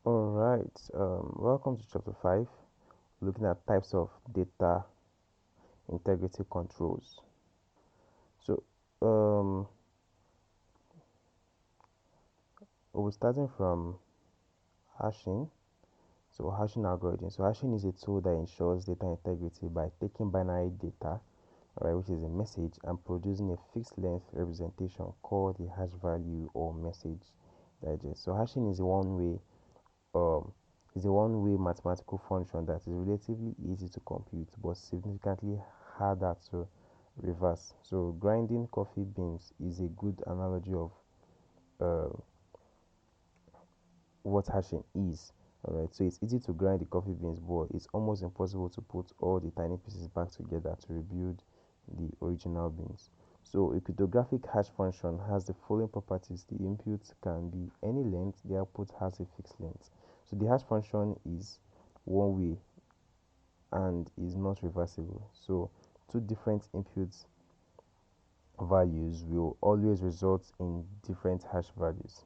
All right, welcome to chapter 5, looking at types of data integrity controls. So, um, we're starting from hashing. So, hashing algorithm. So, hashing is a tool that ensures data integrity by taking binary data, right, which is a message, and producing a fixed length representation called the hash value or message digest. So, hashing um, is a one-way mathematical function that is relatively easy to compute but significantly harder to reverse. So grinding coffee beans is a good analogy of uh, what hashing is. Alright, so it's easy to grind the coffee beans, but it's almost impossible to put all the tiny pieces back together to rebuild the original beans. So a cryptographic hash function has the following properties. The input can be any length, the output has a fixed length. So the hash function is one way and is not reversible. So two different input values will always result in different hash values.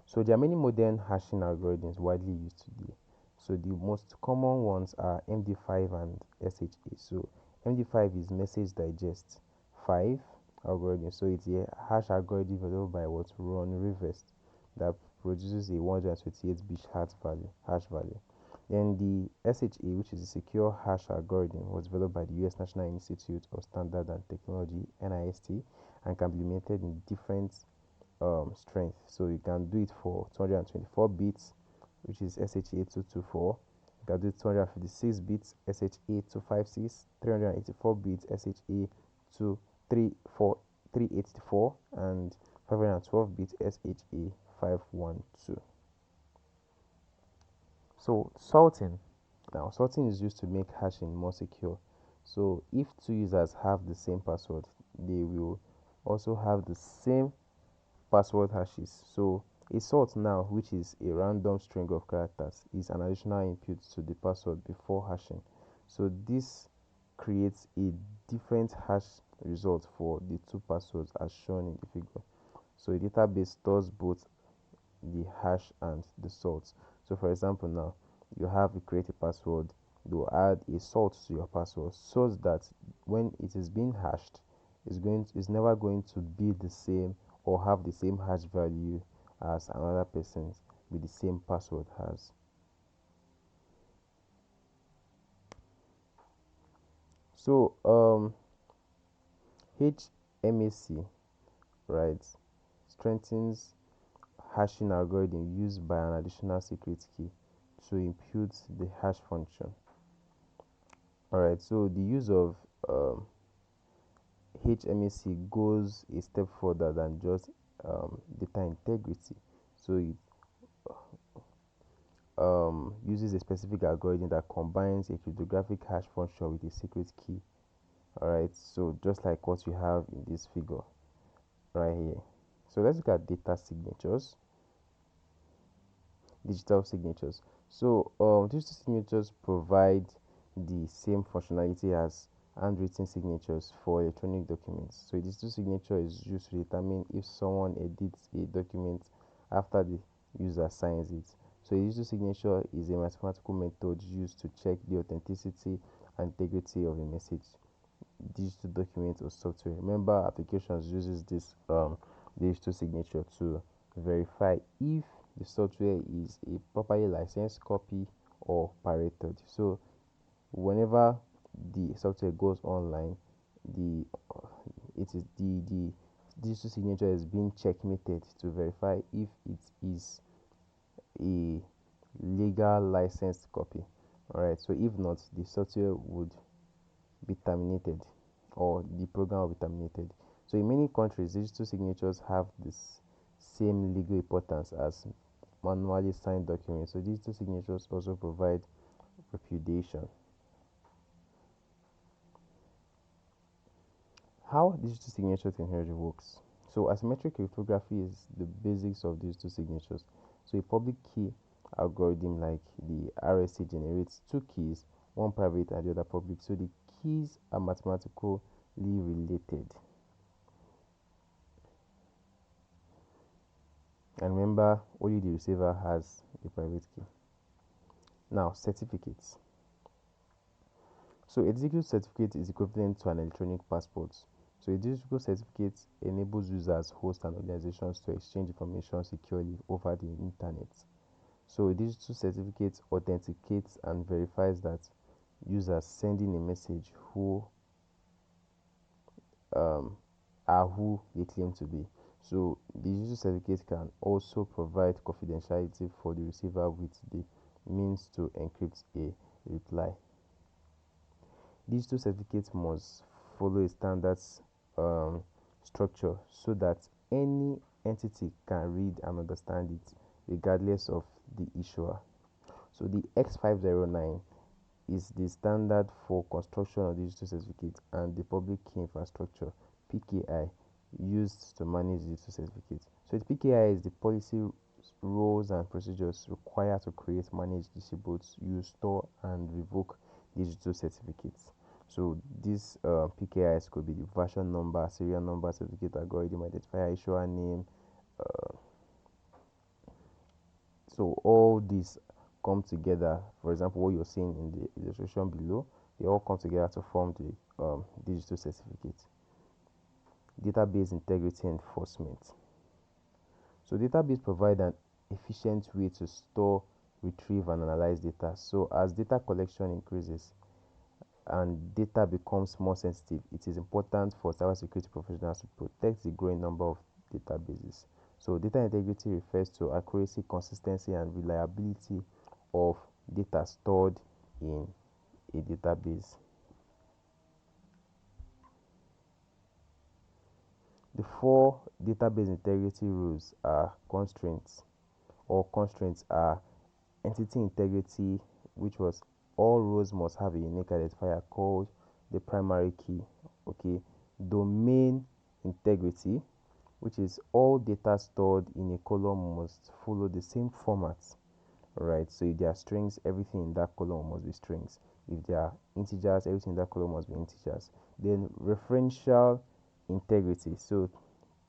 So there are many modern hashing algorithms widely used today. So the most common ones are MD5 and SHA. So MD5 is message digest 5 algorithm. So it's a hash algorithm developed by what Ron Rivest that produces a 128-bit hash value. Then the SHA, which is a secure hash algorithm, was developed by the US National Institute of Standard and Technology (NIST) and can be implemented in different strength. So you can do it for 224 bits, which is SHA-224. You can do 256 bits SHA-256, 384 bits SHA-384, and 512 bits SHA-512. So sorting. Now sorting is used to make hashing more secure. So if two users have the same password, they will also have the same password hashes. So a sort now, which is a random string of characters, is an additional input to the password before hashing. So this creates a different hash result for the two passwords as shown in the figure. So a database stores both the hash and the salt. So for example, now you have to create a password, you add a salt to your password so that when it is being hashed, it's never going to be the same or have the same hash value as another person's with the same password has. So HMAC, right, strengthens hashing algorithm used by an additional secret key to impute the hash function. Alright, so the use of HMAC goes a step further than just data integrity. So it uses a specific algorithm that combines a cryptographic hash function with a secret key. Alright, so just like what you have in this figure right here. So let's look at data signatures, digital signatures. So digital signatures provide the same functionality as handwritten signatures for electronic documents. So a digital signature is used to determine if someone edits a document after the user signs it. So a digital signature is a mathematical method used to check the authenticity and integrity of a message, digital document or software. Remember, applications uses this digital signature to verify if the software is a properly licensed copy or pirated. So whenever the software goes online, the the digital signature is being checkmated to verify if it is a legal licensed copy. All right, so if not, the software would be terminated or the program will be terminated. So in many countries, digital signatures have this same legal importance as manually signed documents. So digital signatures also provide repudiation. How digital signature technology works. So asymmetric cryptography is the basics of digital signatures. So a public key algorithm like the RSA generates two keys, one private and the other public. So the keys are mathematically related. And remember, only the receiver has a private key. Now, certificates. So a digital certificate is equivalent to an electronic passport. So a digital certificate enables users, hosts, and organizations to exchange information securely over the internet. So a digital certificate authenticates and verifies that users sending a message um, are who they claim to be. So the digital certificate can also provide confidentiality for the receiver with the means to encrypt a reply. Digital certificates must follow a standard um, structure so that any entity can read and understand it regardless of the issuer. So the X509 is the standard for construction of digital certificates and the public key infrastructure (PKI) used to manage digital certificates. So the PKI is the policy, rules, and procedures required to create, manage, distribute, use, store, and revoke digital certificates. So these PKIs could be the version number, serial number, certificate algorithm, identifier, issuer name. So all these come together. For example, what you're seeing in the illustration below, they all come together to form the digital certificate. Database integrity enforcement. So database provide an efficient way to store, retrieve, and analyze data. So as data collection increases and data becomes more sensitive, it is important for cybersecurity professionals to protect the growing number of databases. So data integrity refers to accuracy, consistency, and reliability of data stored in a database. The four database integrity rules are constraints are entity integrity, which was all rows must have a unique identifier called the primary key. Okay, domain integrity, which is all data stored in a column must follow the same format. Right, so if there are strings, everything in that column must be strings. If there are integers, everything in that column must be integers. Then referential integrity, so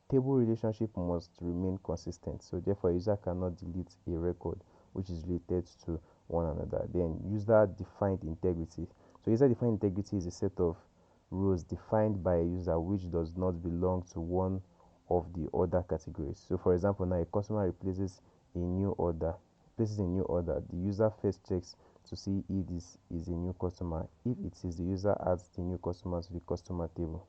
table relationship must remain consistent, so therefore a user cannot delete a record which is related to one another. Then user defined integrity, so user defined integrity is a set of rows defined by a user which does not belong to one of the other categories. So for example, now a customer places a new order, the user first checks to see if this is a new customer. If it is, the user adds the new customer to the customer table.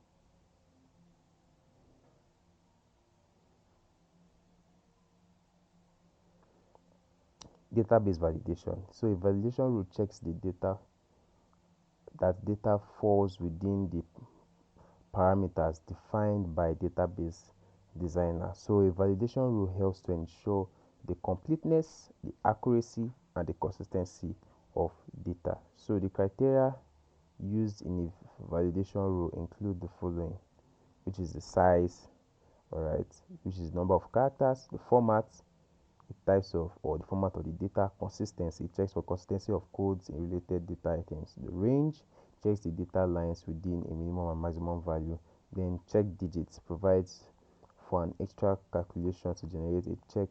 Database validation. So a validation rule checks the data falls within the parameters defined by database designer. So a validation rule helps to ensure the completeness, the accuracy, and the consistency of data. So the criteria used in a validation rule include the following, which is the size, all right, which is number of characters, the format, the types of or the format of the data, consistency, checks for consistency of codes in related data items, the range, checks the data lines within a minimum and maximum value, then check digits, provides for an extra calculation to generate a check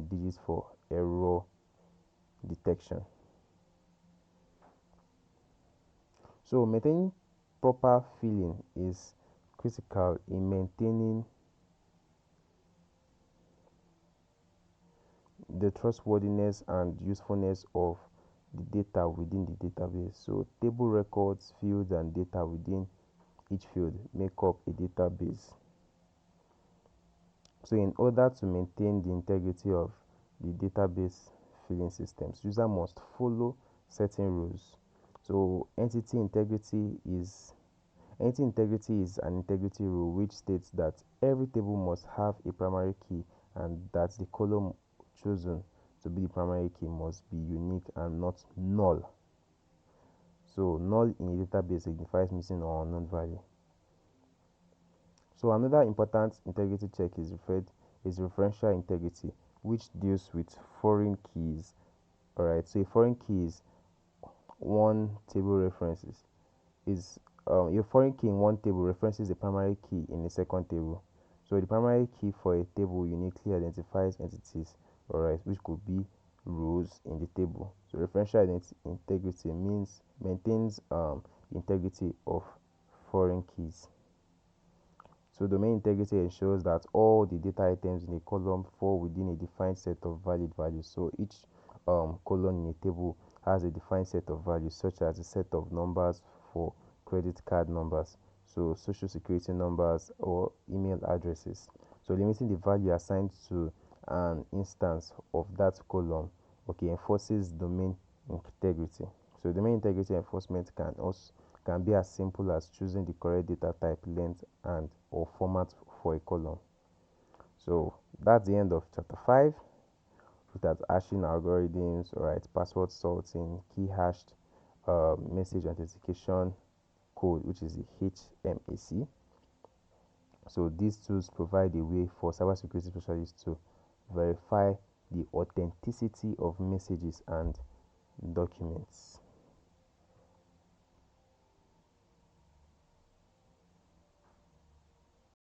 digits for error detection. So maintaining proper filling is critical in maintaining the trustworthiness and usefulness of the data within the database. So table records, fields, and data within each field make up a database. So in order to maintain the integrity of the database filling systems, user must follow certain rules. So entity integrity is an integrity rule which states that every table must have a primary key and that the column chosen to be the primary key must be unique and not null. So null in a database signifies missing or unknown value. So another important integrity check is referential integrity, which deals with foreign keys. Alright, so a foreign key is one table references is a foreign key in one table references the primary key in the second table. So the primary key for a table uniquely identifies entities, alright, which could be rows in the table. So referential integrity means maintains integrity of foreign keys. So domain integrity ensures that all the data items in a column fall within a defined set of valid values. So each column in a table has a defined set of values, such as a set of numbers for credit card numbers, so social security numbers or email addresses. So limiting the value assigned to an instance of that column, okay, enforces domain integrity. So domain integrity enforcement can be as simple as choosing the correct data type, length, and or format for a column. So that's the end of chapter 5. Looked at hashing algorithms, alright, password sorting, key hashed message authentication code, which is the HMAC. So these tools provide a way for cybersecurity specialists to verify the authenticity of messages and documents.